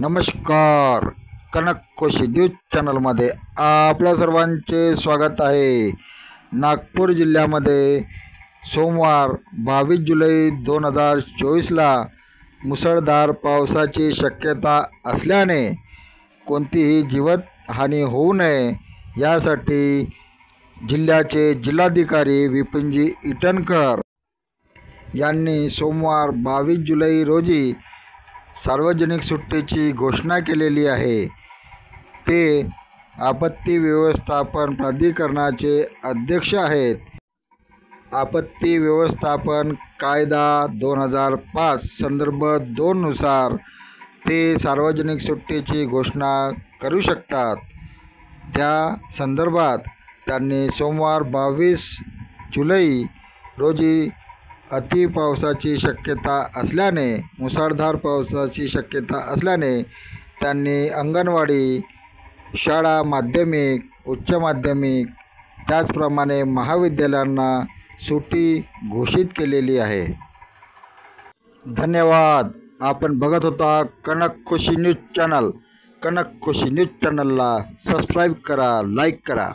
नमस्कार. कनक कोशी न्यूज चॅनलमध्ये आपल्या सर्वांचे स्वागत आहे. नागपूर जिल्ह्यामध्ये सोमवार 22 जुलै 2024ला मुसळधार पावसाची शक्यता असल्याने कोणतीही जीवितहानी होऊ नये यासाठी जिल्ह्याचे जिल्हाधिकारी विपिनजी ईटनकर यांनी सोमवार 22 जुलै रोजी सार्वजनिक सुट्टीची घोषणा केलेली आहे. ते आपत्ती व्यवस्थापन प्राधिकरणाचे अध्यक्ष आहेत. आपत्ती व्यवस्थापन कायदा 2005 संदर्भ 2 नुसार ते सार्वजनिक सुट्टीची घोषणा करू शकतात. त्या संदर्भात त्यांनी सोमवार 22 जुलै रोजी अतिपावसाची शक्यता असल्याने मुसळधार पावसाची शक्यता असल्याने त्यांनी अंगणवाडी, शाळा, माध्यमिक, उच्च माध्यमिक त्याचप्रमाणे महाविद्यालयांना सुट्टी घोषित केलेली आहे. धन्यवाद. आपण बघत होता कनक कोशी न्यूज चॅनल. कनक कोशी न्यूज चॅनलला सबस्क्राईब करा, लाईक करा.